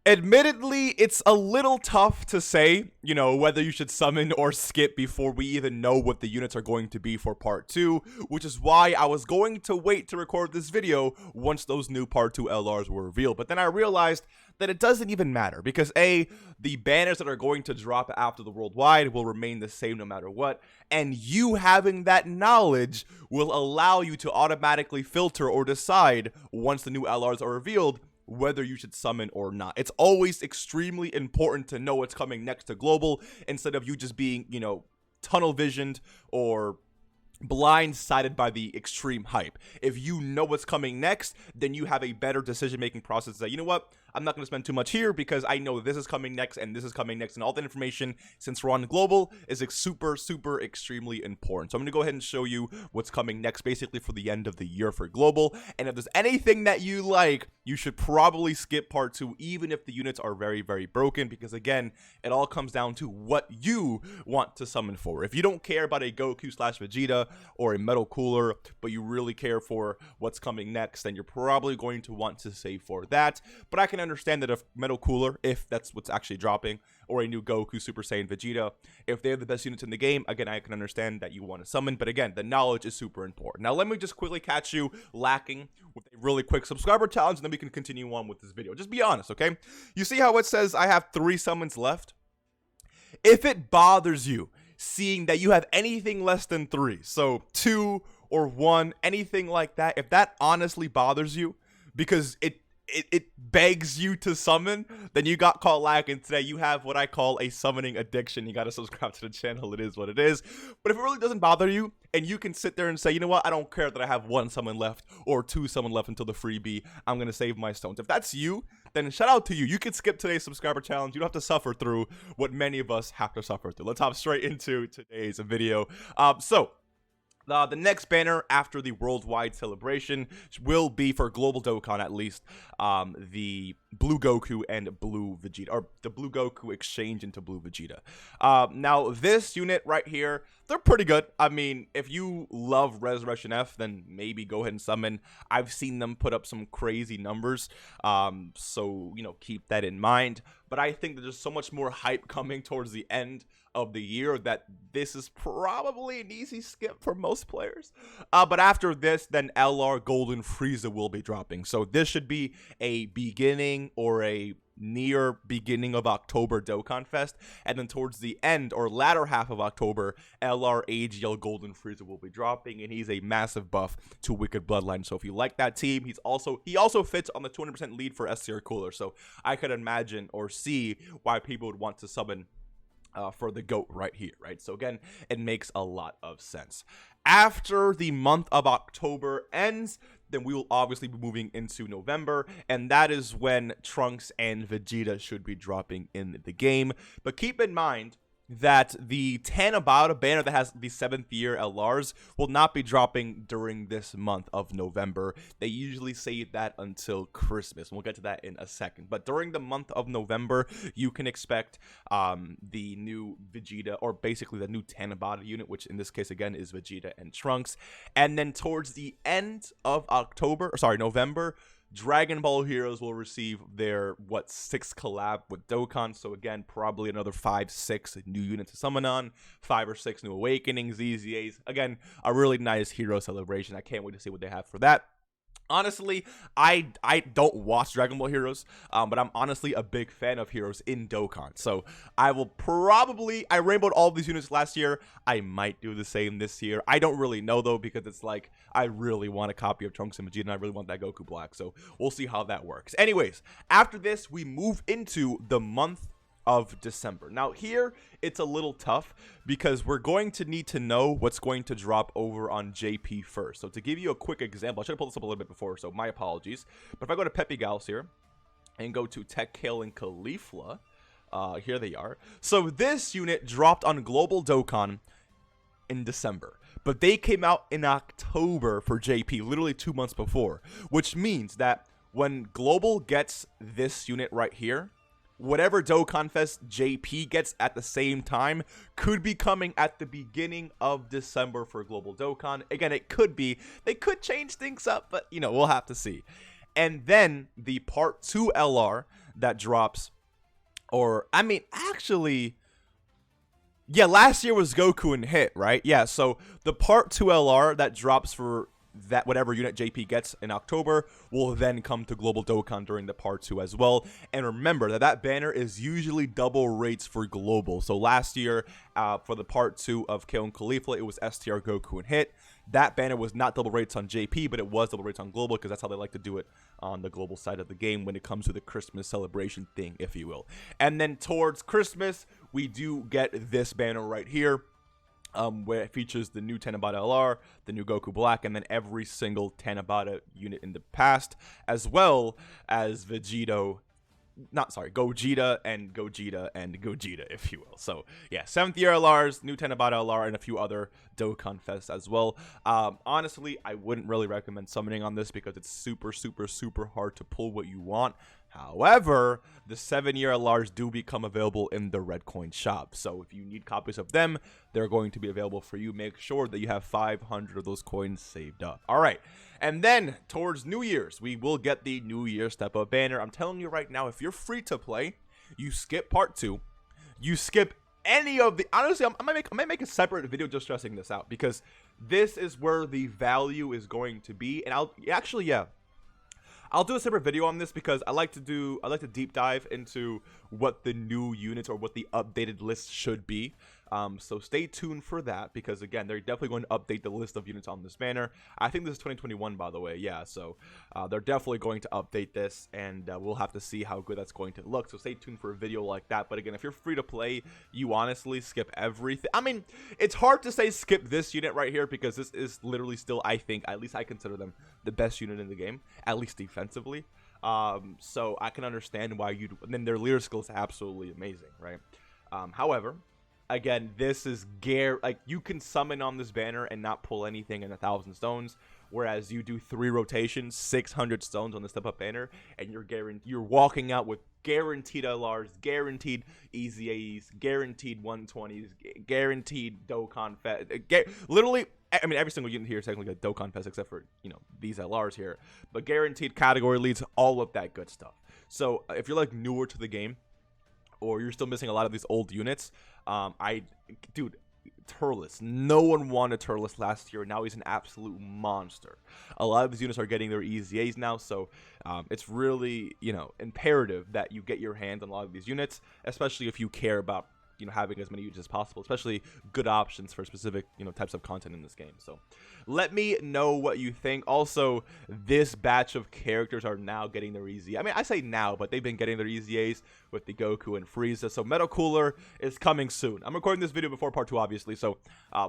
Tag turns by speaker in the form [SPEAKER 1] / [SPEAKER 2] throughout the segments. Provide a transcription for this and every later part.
[SPEAKER 1] Admittedly, it's a little tough to say, whether you should summon or skip before we even know what the units are going to be for part 2, which is why I was going to wait to record this video once those new part 2 LRs were revealed. But then I realized that it doesn't even matter because A, the banners that are going to drop after the worldwide will remain the same no matter what, and you having that knowledge will allow you to automatically filter or decide once the new LRs are revealed whether you should summon or not. It's always extremely important to know what's coming next to global instead of you just being, tunnel visioned or blindsided by the extreme hype. If you know what's coming next, then you have a better decision-making process that, you know what, I'm not going to spend too much here because I know this is coming next and this is coming next, and all that information, since we're on global, is super extremely important. So I'm going to go ahead and show you what's coming next basically for the end of the year for global, and if there's anything that you like, you should probably skip part 2 even if the units are very broken, because again, it all comes down to what you want to summon for. If you don't care about a Goku / Vegeta or a Metal Cooler, but you really care for what's coming next, then you're probably going to want to save for that. But I can understand that if Metal Cooler, if that's what's actually dropping, or a new Goku, Super Saiyan, Vegeta, if they're the best units in the game, again, I can understand that you want to summon, but again, the knowledge is super important. Now, let me just quickly catch you lacking with a really quick subscriber challenge, and then we can continue on with this video. Just be honest, okay? You see how it says I have 3 summons left? If it bothers you seeing that you have anything less than 3, so 2 or 1, anything like that, if that honestly bothers you because it begs you to summon, then you got caught lacking today. You have what I call a summoning addiction. You got to subscribe to the channel. It is what it is. But if it really doesn't bother you and you can sit there and say, you know what, I don't care that I have 1 summon left or 2 summon left until the freebie, I'm going to save my stones. If that's you, then shout out to you. You can skip today's subscriber challenge. You don't have to suffer through what many of us have to suffer through. Let's hop straight into today's video. The next banner after the worldwide celebration will be, for global Dokkan at least, the Blue Goku and Blue Vegeta, or the Blue Goku exchange into Blue Vegeta. Now, this unit right here, they're pretty good. I mean, if you love Resurrection F, then maybe go ahead and summon. I've seen them put up some crazy numbers, so, keep that in mind. But I think that there's so much more hype coming towards the end of the year that this is probably an easy skip for most players. But after this, then LR Golden Frieza will be dropping. So this should be a beginning or a near beginning of October Dokkan Fest, and then towards the end or latter half of October, LR AGL Golden Frieza will be dropping, and he's a massive buff to Wicked Bloodline. So if you like that team, he also fits on the 200% lead for S tier cooler. So I could imagine or see why people would want to summon for the GOAT right here, right? So again, it makes a lot of sense. After the month of October ends, then we will obviously be moving into November, and that is when Trunks and Vegeta should be dropping in the game. But keep in mind that the Tanabata banner that has the 7th year LRs will not be dropping during this month of November. They usually save that until Christmas, and we'll get to that in a second. But during the month of November, you can expect the new Vegeta, or basically the new Tanabata unit, which in this case again is Vegeta and Trunks. And then towards the end of November, Dragon Ball Heroes will receive their 6th collab with Dokkan. So again, probably another 5-6 new units to summon on, 5 or 6 new awakenings, ZZAs. Again, a really nice hero celebration. I can't wait to see what they have for that. Honestly, I don't watch Dragon Ball Heroes, but I'm honestly a big fan of Heroes in Dokkan. So I rainbowed all of these units last year. I might do the same this year. I don't really know though, because it's like, I really want a copy of Trunks and Vegeta, and I really want that Goku Black. So we'll see how that works. Anyways, after this, we move into the month of December. Now here, it's a little tough because we're going to need to know what's going to drop over on JP first. So to give you a quick example, I should have pulled this up a little bit before, so my apologies. But if I go to Pepe Gals here and go to Tech Kale and Caulifla, here they are. So this unit dropped on Global Dokkan in December, but they came out in October for JP, literally 2 months before, which means that when Global gets this unit right here, whatever Dokkan Fest JP gets at the same time could be coming at the beginning of December for Global Dokkan. Again, it could be. They could change things up, but, we'll have to see. And then the Part 2 LR that drops, or, I mean, actually, yeah, last year was Goku and Hit, right? Yeah, so the Part 2 LR that drops for that whatever unit JP gets in October will then come to Global Dokkan during the Part 2 as well. And remember that banner is usually double rates for Global. So last year, for the Part 2 of KO and Caulifla, it was STR, Goku, and Hit. That banner was not double rates on JP, but it was double rates on Global because that's how they like to do it on the Global side of the game when it comes to the Christmas celebration thing, if you will. And then towards Christmas, we do get this banner right here, where it features the new Tanabata LR, the new Goku Black, and then every single Tanabata unit in the past, as well as Gogeta and Gogeta, if you will. So yeah, 7th year LRs, new Tanabata LR, and a few other Dokkan Fest as well. Honestly, I wouldn't really recommend summoning on this because it's super hard to pull what you want. However, the 7-year LRs do become available in the Red Coin shop. So if you need copies of them, they're going to be available for you. Make sure that you have 500 of those coins saved up. All right. And then towards New Year's, we will get the New Year Step Up banner. I'm telling you right now, if you're free to play, you skip Part 2. You skip any of the... Honestly, I might make a separate video just stressing this out because this is where the value is going to be. And I'll do a separate video on this because I like to deep dive into what the new units or what the updated list should be. So stay tuned for that because again, they're definitely going to update the list of units on this banner. I think this is 2021, by the way. Yeah, so they're definitely going to update this, and we'll have to see how good that's going to look. So stay tuned for a video like that. But again, if you're free to play, you honestly skip everything. I mean, it's hard to say skip this unit right here because this is literally still, I think, at least I consider them the best unit in the game, at least defensively. So I can understand why you'd. And then their leader skill is absolutely amazing, right? However, again, this is like you can summon on this banner and not pull anything in 1,000 stones, whereas you do 3 rotations, 600 stones on the step up banner, and you're walking out with guaranteed LRs, guaranteed EZAs, guaranteed 120s, guaranteed Dokkan Fest. Literally, I mean, every single unit here is technically a Dokkan Fest except for, you know, these LRs here, but guaranteed category leads, all of that good stuff. So if you're like newer to the game, or you're still missing a lot of these old units, dude, Turles. No one wanted Turles last year. Now he's an absolute monster. A lot of these units are getting their EZAs now, so it's really, you know, imperative that you get your hands on a lot of these units, especially if you care about, you know, having as many units as possible, especially good options for specific, you know, types of content in this game. So let me know what you think. Also, this batch of characters are now getting their EZA. I mean, I say now, but they've been getting their EZAs with the Goku and Frieza. So Metal Cooler is coming soon. I'm recording this video before Part 2, obviously, so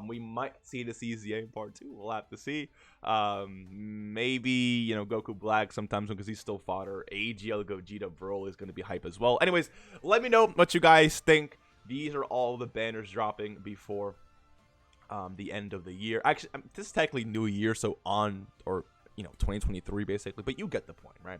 [SPEAKER 1] we might see this EZA in Part 2. We'll have to see. Maybe, you know, Goku Black sometimes because he's still fodder. AGL Gogeta Broly is going to be hype as well. Anyways, let me know what you guys think. These are all the banners dropping before the end of the year. Actually, this is technically New Year, so on, or, you know, 2023 basically, but you get the point, right?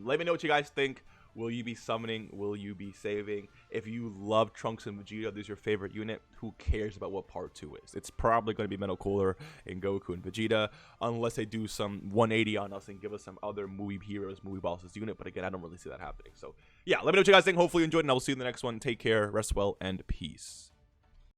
[SPEAKER 1] Let me know what you guys think. Will you be summoning? Will you be saving? If you love Trunks and Vegeta, this is your favorite unit, who cares about what Part 2 is? It's probably going to be Metal Cooler and Goku and Vegeta, unless they do some 180 on us and give us some other movie heroes, movie bosses unit. But again, I don't really see that happening. So yeah, let me know what you guys think. Hopefully you enjoyed, and I will see you in the next one. Take care, rest well, and peace.